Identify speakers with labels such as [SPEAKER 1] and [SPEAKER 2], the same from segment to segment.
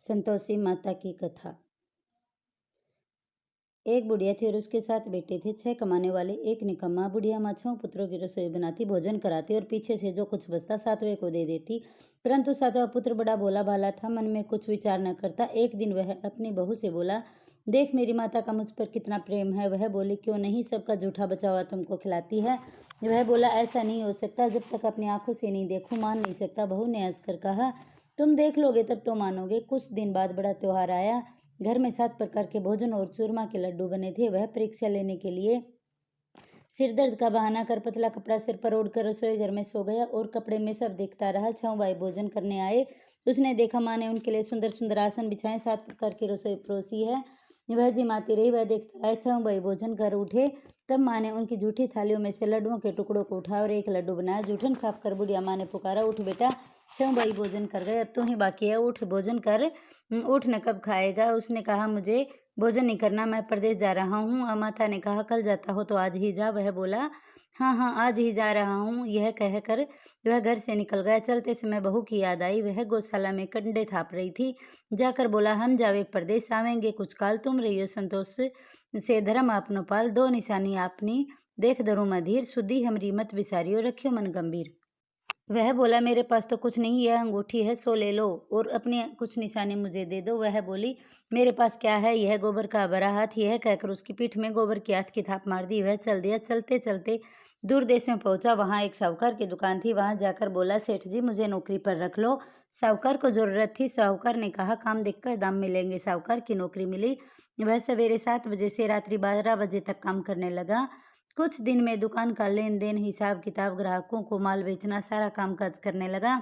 [SPEAKER 1] संतोषी माता की कथा। एक बुढ़िया थी और उसके 7 बेटे थे। 6 कमाने वाले, एक निकम्मा। बुढ़िया माँ 6 पुत्रों की रसोई बनाती, भोजन कराती और पीछे से जो कुछ बचता 7वें को दे देती। परंतु 7वां पुत्र बड़ा भोला भाला था, मन में कुछ विचार न करता। एक दिन वह अपनी बहू से बोला, देख मेरी माता का मुझ पर कितना प्रेम है। वह बोली, क्यों नहीं, सबका जूठा बचा हुआ तुमको खिलाती है। वह बोला, ऐसा नहीं हो सकता, जब तक अपनी आंखों से नहीं देखूं मान नहीं सकता। बहू ने हंसकर कहा, तुम देख लोगे तब तो मानोगे। कुछ दिन बाद बड़ा त्योहार आया। घर में 7 प्रकार के भोजन और चूरमा के लड्डू बने थे। वह परीक्षा लेने के लिए सिर दर्द का बहाना कर पतला कपड़ा सिर पर ओढ़कर रसोई घर में सो गया और कपड़े में सब देखता रहा। 6 भाई भोजन करने आए। उसने देखा माँ ने उनके लिए सुंदर सुंदर आसन बिछाए, 7 प्रकार की रसोई परोसी है। वह जिमाती रही, वह देखता रहा। 6 भाई भोजन कर उठे। तब माँ ने उनकी जूठी थालियों में से लड्डुओं के टुकड़ों को उठाया और एक लड्डू बनाया। जूठन साफ कर बुढ़िया माँ ने पुकारा, उठ बेटा, 6 भाई भोजन कर गए, अब तू ही बाकी है, उठ भोजन कर। उठ न, कब खाएगा। उसने कहा, मुझे भोजन नहीं करना, मैं प्रदेश जा रहा हूँ। माता ने कहा, कल जाता हो तो आज ही जा। वह बोला, हाँ हाँ आज ही जा रहा हूँ। यह कहकर वह घर से निकल गया। चलते समय बहू की याद आई। वह गौशाला में कंडे थाप रही थी। जाकर बोला, हम जावे प्रदेश, आवेंगे कुछ काल, तुम रहियो संतोष से धर्म आपनो पाल। 2 निशानी आपनी देख धरो मधीर, सुधी हमरी मत विसारियो, रखियो मन गंभीर। वह बोला, मेरे पास तो कुछ नहीं, यह अंगूठी है, सो ले लो और अपनी कुछ निशानी मुझे दे दो। वह बोली, मेरे पास क्या है, यह गोबर का भरा हाथ। यह कहकर उसकी पीठ में गोबर की हाथ की थाप मार दी। वह चल दिया। चलते चलते दूर देश में पहुंचा। वहां एक साहूकार की दुकान थी। वहां जाकर बोला, सेठ जी मुझे नौकरी पर रख लो। साहूकार को जरूरत थी। साहूकार ने कहा, काम देखकर दाम मिलेंगे। साहूकार की नौकरी मिली। वह सवेरे 7 बजे से रात्रि 12 बजे तक काम करने लगा। कुछ दिन में दुकान का लेन देन, हिसाब किताब, ग्राहकों को माल बेचना, सारा कामकाज करने लगा।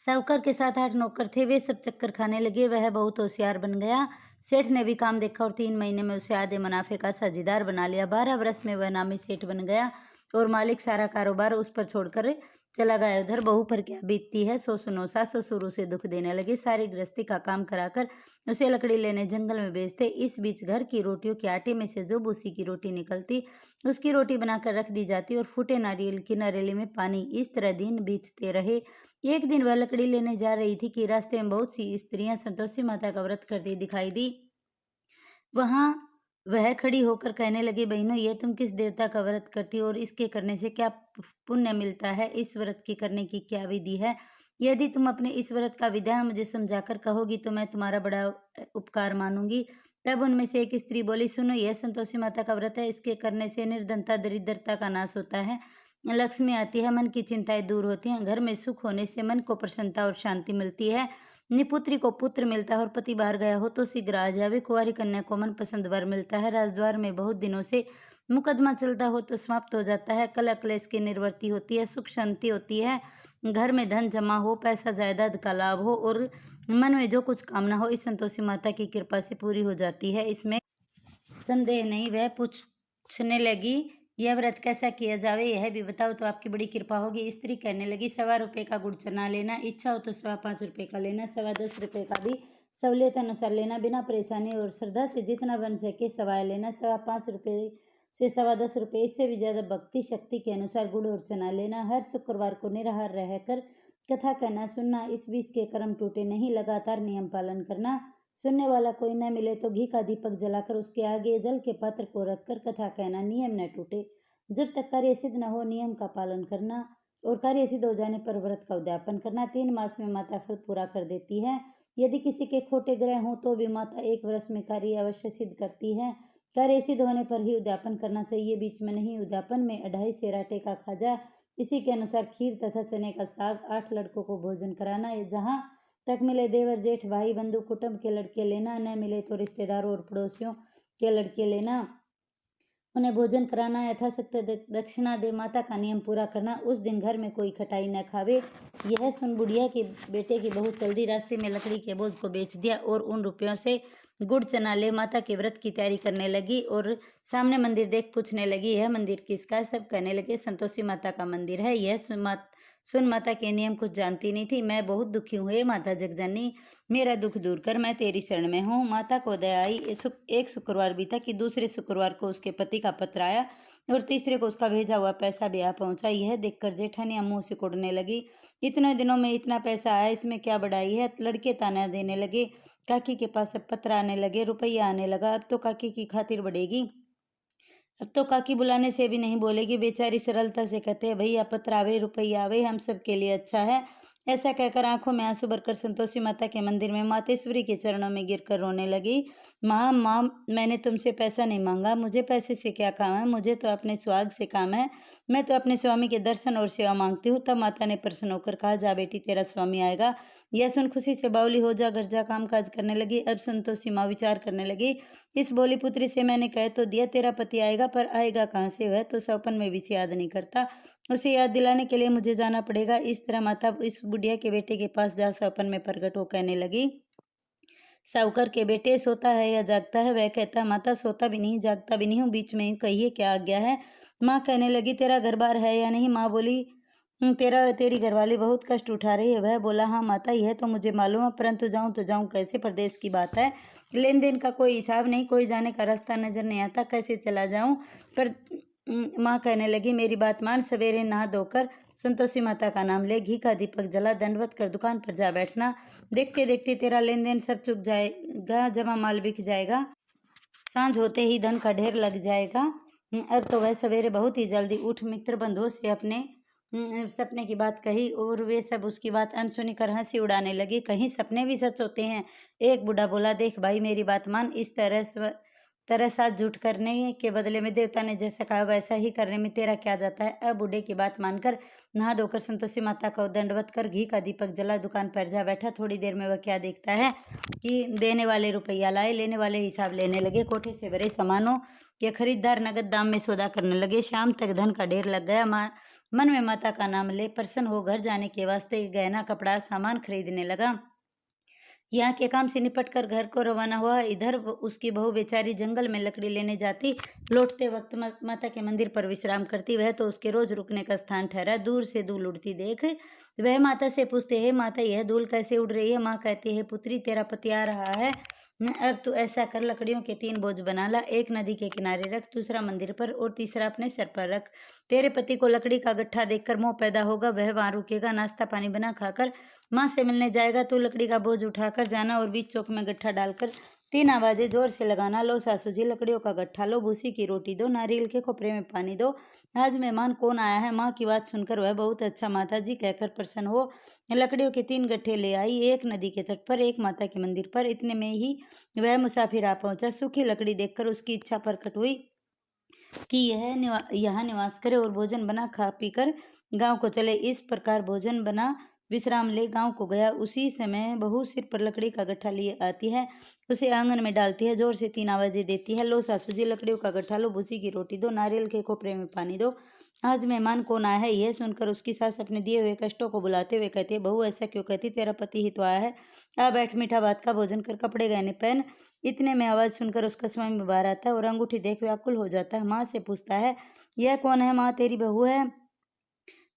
[SPEAKER 1] साहूकार के 7-8 नौकर थे, वे सब चक्कर खाने लगे। वह बहुत होशियार बन गया। सेठ ने भी काम देखा और 3 महीने में उसे आधे मुनाफे का साझेदार बना लिया। 12 वर्ष में वह नामी सेठ बन गया और मालिक सारा कारोबार उस पर छोड़कर चला गया। उधर बहू पर क्या बीतती है, सो सुनो। सासु शुरू से दुख देने लगे। सारी गृहस्थी का काम कराकर उसे लकड़ी लेने जंगल में भेजते। इस बीच घर की रोटियों के आटे में से जो भूसी की रोटी निकलती, उसकी रोटी बनाकर रख दी जाती और फूटे नारियल की नरेली में पानी। इस तरह दिन बीतते रहे। एक दिन वह लकड़ी लेने जा रही थी कि रास्ते में बहुत सी स्त्रियां संतोषी माता का व्रत करती दिखाई दी। वहां वह खड़ी होकर कहने लगी, बहनों ये तुम किस देवता का व्रत करती हो और इसके करने से क्या पुण्य मिलता है, इस व्रत की करने की क्या विधि है। यदि तुम अपने इस व्रत का विधान मुझे समझाकर कहोगी तो मैं तुम्हारा बड़ा उपकार मानूंगी। तब उनमें से एक स्त्री बोली, सुनो, यह संतोषी माता का व्रत है, इसके करने से निर्धनता दरिद्रता का नाश होता है, लक्ष्मी आती है, मन की चिंताएं दूर होती हैं, घर में सुख होने से मन को प्रसन्नता और शांति मिलती है, निपुत्री को पुत्र मिलता है और पति बाहर गया हो तो शीघ्र आ जावे, कुंवारी कन्या को मनपसंद वर मिलता है, राजद्वार में बहुत दिनों से मुकदमा चलता हो तो समाप्त हो जाता है, कलह क्लेश की निवृत्ति होती है, सुख शांति होती है, घर में धन जमा हो, पैसा जायदाद का लाभ हो और मन में जो कुछ कामना हो इस संतोषी माता की कृपा से पूरी हो जाती है, इसमें संदेह नहीं। वह पूछने लगी, यह व्रत कैसा किया जावे, यह भी बताओ तो आपकी बड़ी कृपा होगी। स्त्री कहने लगी, 1.25 रुपये का गुड़ चना लेना, इच्छा हो तो 5.25 रुपये का लेना, 10.25 रुपये का भी सहूलियत अनुसार लेना, बिना परेशानी और श्रद्धा से जितना बन सके सवाय लेना, 5.25 रुपये से 10.25 रुपये, इससे भी ज्यादा भक्ति शक्ति के अनुसार गुड़ और चना लेना। हर शुक्रवार को निराहार रहकर कथा कहना सुनना, इस बीच के कर्म टूटे नहीं, लगातार नियम पालन करना। सुनने वाला कोई न मिले तो घी का दीपक जलाकर उसके आगे जल के पात्र को रखकर कथा कहना, नियम न टूटे। जब तक कार्य सिद्ध न हो नियम का पालन करना और कार्य सिद्ध हो जाने पर व्रत का उद्यापन करना। 3 मास में माता फल पूरा कर देती है। यदि किसी के खोटे ग्रह हों तो भी माता 1 वर्ष में कार्य अवश्य सिद्ध करती है। कार्य सिद्ध होने पर ही उद्यापन करना चाहिए, बीच में नहीं। उद्यापन में 2.5 सेर आटे का खाजा, इसी के अनुसार खीर तथा चने का साग, 8 लड़कों को भोजन कराना। जहाँ तक मिले देवर जेठ भाई बंधु कुटुंब के लड़के लेना, न मिले तो रिश्तेदारों और पड़ोसियों के लड़के लेना, उन्हें भोजन कराना, यथाशक्ति दक्षिणा दे, माता का नियम पूरा करना। उस दिन घर में कोई खटाई न खावे। यह सुन बुढ़िया के बेटे की बहू चल दी, रास्ते में लकड़ी के बोझ को बेच दिया और उन रुपयों से गुड़ चना ले माता के व्रत की तैयारी करने लगी और सामने मंदिर देख पूछने लगी, यह मंदिर किसका है। सब कहने लगे, संतोषी माता का मंदिर है। यह सुन माता के नियम कुछ जानती नहीं थी, मैं बहुत दुखी हूँ। हे माता जगजननी, मेरा दुख दूर कर, मैं तेरी शरण में हूँ। माता को दया आई। एक शुक्रवार बीता कि दूसरे शुक्रवार को उसके पति का पत्र आया और तीसरे को उसका भेजा हुआ पैसा भी आ पहुंचा। यह देखकर जेठानी मुंह से कुड़ने लगी। इतने दिनों में इतना पैसा आया, इसमें क्या बड़ाई है। लड़के ताना देने लगे। काकी के पास अब पत्र आने लगे, रुपया आने लगा। अब तो काकी की खातिर बढ़ेगी। अब तो काकी बुलाने से भी नहीं बोलेगी। बेचारी सरलता से कहते हैं, भैया पत्र आवे, रुपया आवे, हम सब के लिए अच्छा है। ऐसा कहकर आंखों में आंसू भरकर संतोषी माता के मंदिर में मातेश्वरी के चरणों में गिरकर रोने लगी। माँ माँ, मैंने तुमसे पैसा नहीं मांगा, मुझे पैसे से क्या काम है, मुझे तो अपने सुहाग से काम है। मैं तो अपने स्वामी के दर्शन और सेवा मांगती हूँ। तब माता ने प्रसन्न होकर कहा, जा बेटी, तेरा स्वामी आएगा। यह सुन खुशी से बावली हो जा, घर जा, काम काज करने लगी। अब संतोषी माँ विचार करने लगी, इस बोली पुत्री से मैंने कह तो दिया तेरा पति आएगा, पर आएगा कहाँ से। वह तो सपन में भी से याद नहीं करता। उसे याद दिलाने के लिए मुझे जाना पड़ेगा। इस तरह माता इस बुढ़िया के बेटे के पास जा सपन में प्रकट हो कहने लगी, साहूकार के बेटे, सोता है या जागता है। वह कहता, माता सोता भी नहीं, जागता भी नहीं हूँ, बीच में कहिए क्या आज्ञा है। माँ कहने लगी, तेरा घर बार है या नहीं। माँ बोली, तेरी घरवाली बहुत कष्ट उठा रही है। वह बोला, हाँ माता, यह तो मुझे मालूम है, परंतु जाऊं तो जाऊं कैसे। प्रदेश की बात है, लेन देन का कोई हिसाब नहीं, कोई जाने का रास्ता नजर नहीं आता, कैसे चला जाऊं। पर माँ कहने लगी, मेरी बात मान, सवेरे नहा धोकर संतोषी माता का नाम ले, घी का दीपक जला, दंडवत कर दुकान पर जा बैठना। देखते देखते तेरा लेन देन सब चुक जाएगा, जमा माल बिक जाएगा, सांझ होते ही धन का ढेर लग जाएगा। अब तो वह सवेरे बहुत ही जल्दी उठ मित्र बंधुओं से अपने सपने की बात कही और वे सब उसकी बात अनसुनी कर हंसी उड़ाने लगे। कहीं सपने भी सच होते हैं। एक बूढ़ा बोला, देख भाई, मेरी बात मान, इस तरह साथ झूठ करने के बदले में देवता ने जैसा कहा वैसा ही करने में तेरा क्या जाता है। अब बूढ़े की बात मानकर नहा धोकर संतोषी माता को दंडवत कर घी का दीपक जला दुकान पर जा बैठा। थोड़ी देर में वह क्या देखता है कि देने वाले रुपया लाए, लेने वाले हिसाब लेने लगे। कोठे से भरे सामानों के खरीदार नगद दाम में सौदा करने लगे। शाम तक धन का ढेर लग गया। मन में माता का नाम ले प्रसन्न हो घर जाने के वास्ते गहना कपड़ा सामान खरीदने लगा। यहाँ के काम से निपट कर घर को रवाना हुआ। इधर उसकी बहू बेचारी जंगल में लकड़ी लेने जाती, लौटते वक्त माता के मंदिर पर विश्राम करती। वह तो उसके रोज रुकने का स्थान ठहरा। दूर से धूल उड़ती देख वह माता से पूछते, है माता, यह धूल कैसे उड़ रही है। माँ कहती है, पुत्री, तेरा पति आ रहा है। अब तू ऐसा कर, लकड़ियों के 3 बोझ बना ला, एक नदी के किनारे रख, दूसरा मंदिर पर और तीसरा अपने सर पर रख। तेरे पति को लकड़ी का गट्ठा देखकर मोह पैदा होगा, वह वहां रुकेगा, नाश्ता पानी बना खाकर माँ से मिलने जाएगा। तू लकड़ी का बोझ उठाकर जाना और बीच चौक में गट्ठा डालकर 3 आवाजें जोर से लगाना, लो सासू जी, लकड़ियों का गट्ठा लो, भूसी की रोटी दो, नारियल के खोपरे में पानी दो, आज मेहमान कौन आया है। माँ की बात सुनकर वह बहुत अच्छा माता जी कहकर प्रसन्न हो लकड़ियों के 3 गट्ठे ले आई, एक नदी के तट पर, एक माता के मंदिर पर। इतने में ही वह मुसाफिर आ पहुंचा। सूखी लकड़ी देखकर उसकी इच्छा प्रकट हुई कि यह यहाँ निवास करे और भोजन बना खा पीकर गांव को चले। इस प्रकार भोजन बना विश्राम ले गांव को गया। उसी समय बहू सिर पर लकड़ी का गट्ठा लिए आती है, उसे आंगन में डालती है, जोर से 3 आवाजें देती है, लो सासू जी, लकड़ियों का गट्ठा लो, भूसी की रोटी दो, नारियल के खोपरे में पानी दो, आज मेहमान कौन आया है। यह सुनकर उसकी सास अपने दिए हुए कष्टों को बुलाते हुए कहती है, बहू ऐसा क्यों कहती, तेरा पति ही तो आया है, आ बैठ, मीठा भात का भोजन कर, कपड़े गहने पहन। इतने में आवाज सुनकर उसका स्वामी बाहर आता है और अंगूठी देख व्याकुल हो जाता है। माँ से पूछता है, यह कौन है। माँ, तेरी बहू है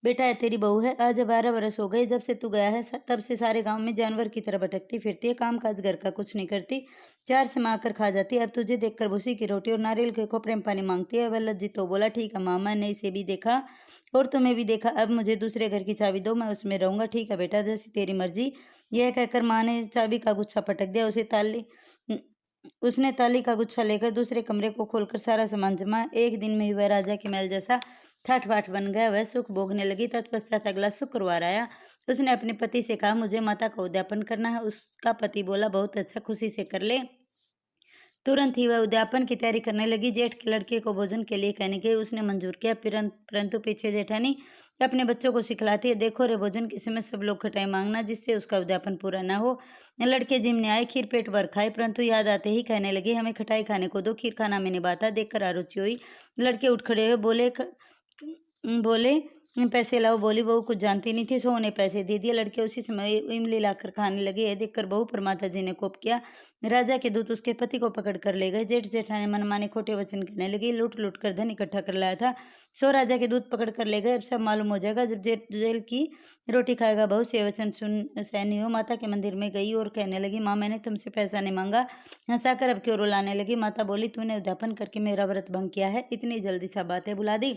[SPEAKER 1] बेटा, तेरी बहू है। आज 12 वर्ष हो गए जब से तू गया है, तब से सारे गांव में जानवर की तरह भटकती फिरती है, काम काज घर का कुछ नहीं करती, 4 समा कर खा जाती है। अब तुझे देखकर भूसी की रोटी और नारियल के खोपरे में पानी मांगती है। वह लज्जित तो बोला, ठीक है माँ, मैंने इसे भी देखा और तुम्हें भी देखा, अब मुझे दूसरे घर की चाबी दो, मैं उसमें रहूंगा। ठीक है बेटा, जैसी तेरी मर्जी। यह कहकर माँ ने चाबी का गुच्छा पटक दिया। उसने ताली का गुच्छा लेकर दूसरे कमरे को खोलकर सारा सामान जमा। एक दिन में ही वह राजा के महल जैसा ठाठ बाट बन गया। वह सुख भोगने लगी। तत्पश्चात अगला शुक्रवार आया। उसने अपने पति से कहा, मुझे माता का उद्यापन करना है। उसका पति बोला, बहुत अच्छा, खुशी से कर ले। तुरंत ही वह उद्यापन की तैयारी करने लगी। जेठ के लड़के को भोजन के लिए कहने गई, उसने मंजूर किया, परंतु पीछे जेठानी अपने बच्चों को सिखलाती है, देखो रे, भोजन के समय सब लोग खटाई मांगना, जिससे उसका उद्यापन पूरा न हो। लड़के जिमने आए, खीर पेट भर खाए, परंतु याद आते ही कहने लगे, हमें खटाई खाने को दो, खीर खाना मैंने बाता। देखकर आरुचि हुई। लड़के उठ खड़े हुए बोले, पैसे लाओ। बोली बहू कुछ जानती नहीं थी, सो उन्हें पैसे दे दिए। लड़के उसी समय इमली लाकर खाने लगे। यह देखकर बहू पर माता जी ने कोप किया। राजा के दूत उसके पति को पकड़ कर ले गए। जेठ जेठानी मनमाने खोटे वचन कहने लगी। लूट लूट कर धन इकट्ठा कर लाया था, सो राजा के दूत पकड़ कर ले गए। अब सब मालूम हो जाएगा जब जेल की रोटी खाएगा। बहू से वचन सुन सैनी हो माता के मंदिर में गई और कहने लगी, माँ मैंने तुमसे पैसा नहीं मांगा। हंसाकर अब क्यों रुलाने लगी। माता बोली, तूने उद्यापन करके मेरा व्रत भंग किया है, इतनी जल्दी सब बातें भुला दी।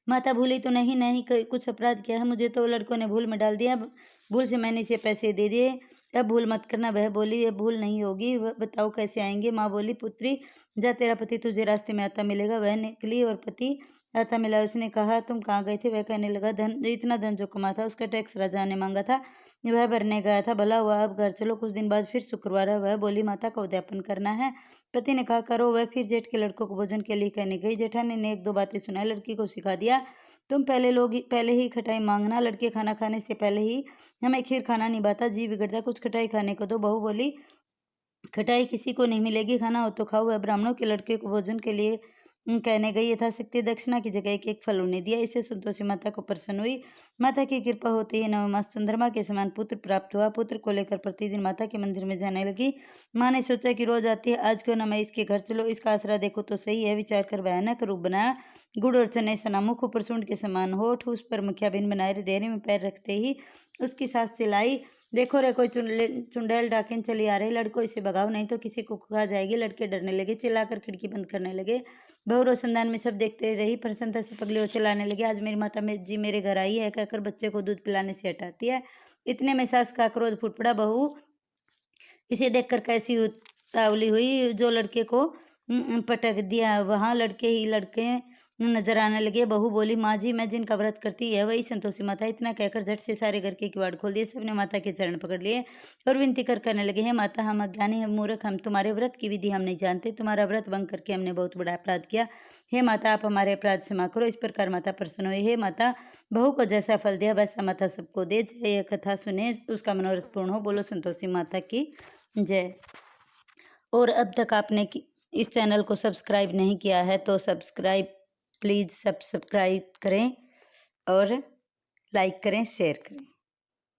[SPEAKER 1] माता भूली तो नहीं, कुछ अपराध किया है, मुझे तो लड़कों ने भूल में डाल दिया। भूल से मैंने इसे पैसे दे दिए, अब भूल मत करना। वह बोली, ये भूल नहीं होगी, बताओ कैसे आएंगे। माँ बोली, पुत्री जा, तेरा पति तुझे रास्ते में आता मिलेगा। वह निकली और पति आता मिला। उसने कहा, तुम कहाँ गए थे। वह कहने लगा, धन, इतना धन जो कमा था उसका टैक्स राजा ने मांगा था, वह भरने गया था। भला हुआ, अब घर चलो। कुछ दिन बाद फिर शुक्रवार है। वह बोली, माता का उद्यापन करना है। पति ने कहा, करो। वह फिर जेठ के लड़कों को भोजन के लिए कहने गई। जेठानी ने एक दो बातें सुनाई, लड़की को सिखा दिया, तुम पहले ही खटाई मांगना। लड़के खाना खाने से पहले ही हमें खीर खाना नहीं बाता, जी बिगड़ता, कुछ खटाई खाने को दो। बहू बोली, खटाई किसी को नहीं मिलेगी, खाना हो तो खाओ। वह ब्राह्मणों के लड़के को भोजन के लिए कहने गई। यथाशक्ति दक्षिणा की जगह एक फल उन्हें दिया। इससे संतोषी माता को प्रसन्न हुई। माता की कृपा होते ही 9 मास चंद्रमा के समान पुत्र प्राप्त हुआ। पुत्र को लेकर प्रतिदिन माता के मंदिर में जाने लगी। माँ ने सोचा कि रोज आती है, आज क्यों न मैं इसके घर चलो, इसका आसरा देखो तो सही है। विचार कर भयानक रूप बनाया। गुड़ और चने सना मुख, ऊपर सूंड के समान होठ, उस पर मुखिया बिन बनाए, देहरी में पैर रखते ही उसकी सास चिल्लाई, देखो रे कोई चुड़ैल डाकिन चली आ रही, लड़को इसे भगाओ नहीं तो किसी को खा जाएगी। लड़के डरने लगे, चिल्लाकर खिड़की बंद करने लगे। बहू रोशनदान में सब देखते रही, प्रसन्नता से पगली और चिल्लाने लगी, आज मेरी माता में जी मेरे घर आई है, कहकर बच्चे को दूध पिलाने से हटाती है। इतने में सास का क्रोध फूट पड़ा। बहू इसे देखकर कैसी उतावली हुई, जो लड़के को पटक दिया। वहां लड़के नजर आने लगे। बहू बोली, माँ जी मैं जिनका व्रत करती है वही संतोषी माता। इतना कहकर झट से सारे घर के किवाड़ खोल दिए। सबने माता के चरण पकड़ लिए और विनती कर करने लगे, हे माता, हम अज्ञानी, हम मूर्ख, हम तुम्हारे व्रत की विधि हम नहीं जानते, तुम्हारा व्रत भंग करके हमने बहुत बड़ा अपराध किया। हे माता, आप हमारे अपराध क्षमा करो। इस प्रकार माता प्रसन्न हुई। हे माता, बहू को जैसा फल दिया वैसा माता सबको दे। यह कथा सुने उसका मनोरथ पूर्ण हो। बोलो संतोषी माता की जय। और अब तक आपने इस चैनल को सब्सक्राइब नहीं किया है तो प्लीज़ सब्सक्राइब करें और लाइक करें, शेयर करें।